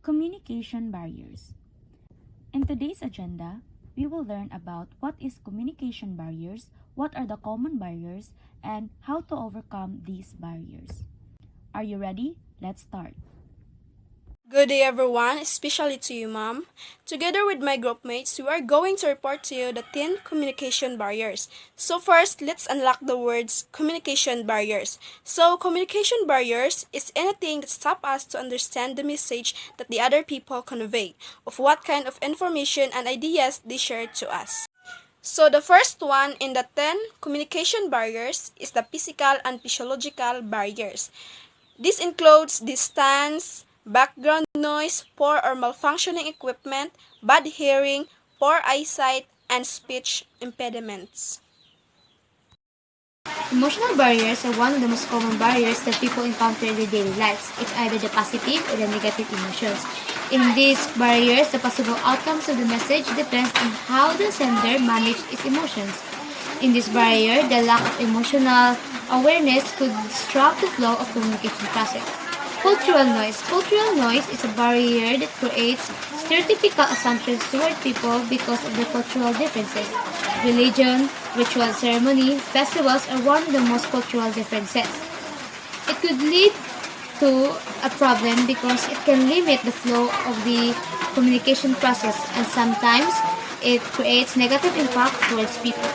Communication barriers. In today's agenda, we will learn about what is communication barriers, what are the common barriers, and how to overcome these barriers. Are you ready? Let's start. Good day everyone, especially to you ma'am. Together with my groupmates, we are going to report to you the 10 communication barriers. So first, let's unlock the words communication barriers. So communication barriers is anything that stops us to understand the message that the other people convey, of what kind of information and ideas they share to us. So the first one in the 10 communication barriers is the physical and physiological barriers. This includes distance, background noise, poor or malfunctioning equipment, bad hearing, poor eyesight, and speech impediments. Emotional barriers are one of the most common barriers that people encounter in their daily lives. It's either the positive or the negative emotions. In these barriers, the possible outcomes of the message depends on how the sender manages its emotions. In this barrier, the lack of emotional awareness could disrupt the flow of communication process. Cultural noise. Cultural noise is a barrier that creates stereotypical assumptions toward people because of their cultural differences. Religion, ritual ceremony, festivals are one of the most cultural differences. It could lead to a problem because it can limit the flow of the communication process and sometimes it creates negative impact towards people.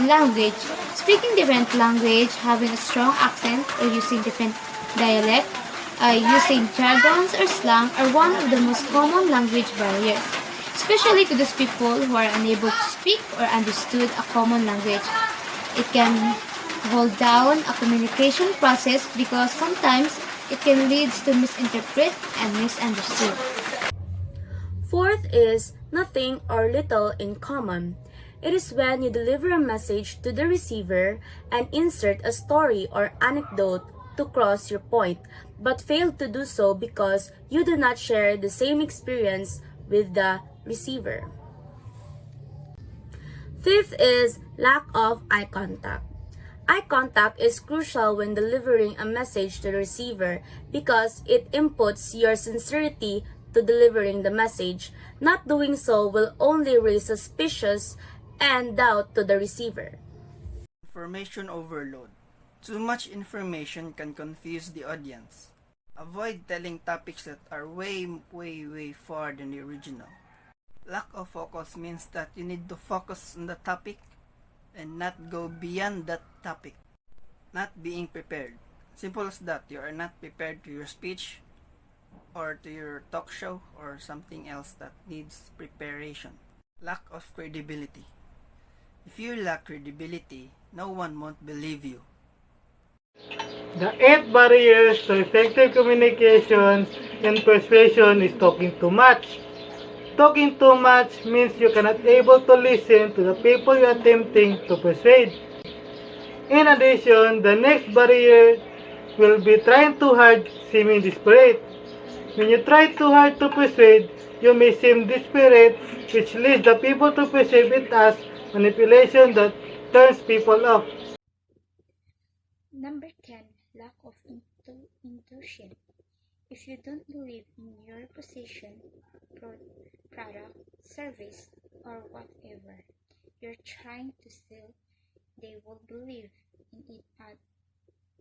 Language. Speaking different language, having a strong accent, or using different dialect, using jargons or slang are one of the most common language barriers, especially to those people who are unable to speak or understood a common language. It can hold down a communication process because sometimes it can lead to misinterpret and misunderstood. Fourth is nothing or little in common. It is when you deliver a message to the receiver and insert a story or anecdote to cross your point, but fail to do so because you do not share the same experience with the receiver. Fifth is lack of eye contact. Eye contact is crucial when delivering a message to the receiver because it inputs your sincerity to delivering the message. Not doing so will only raise suspicion and doubt to the receiver. Information overload. Too much information can confuse the audience. Avoid telling topics that are way far than the original. Lack of focus means that you need to focus on the topic and not go beyond that topic. Not being prepared. Simple as that. You are not prepared to your speech or to your talk show or something else that needs preparation. Lack of credibility. If you lack credibility, no one won't believe you. The eighth barriers to effective communication and persuasion is talking too much. Talking too much means you cannot able to listen to the people you are attempting to persuade. In addition, the next barrier will be trying too hard, seeming desperate. When you try too hard to persuade, you may seem desperate, which leads the people to perceive it as manipulation that turns people off. Number 10. Lack of intuition. If you don't believe in your position, product, service, or whatever you're trying to sell, they will believe in it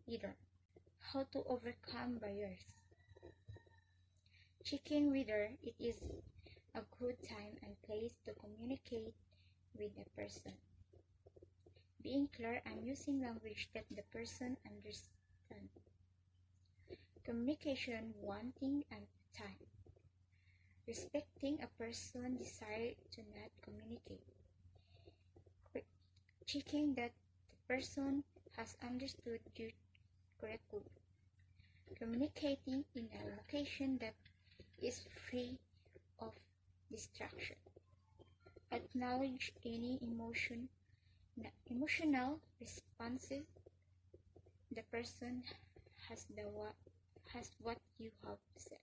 either. How to overcome barriers. Checking whether it is a good time and place to communicate with a person. Being clear and using language that the person understands. Communication one thing at a time. Respecting a person's desire to not communicate. Checking that the person has understood you correctly. Communicating in a location that is free of distraction. Acknowledge any emotional responses the person has what you have said.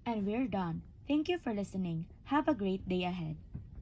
And we're done. Thank you for listening. Have a great day ahead.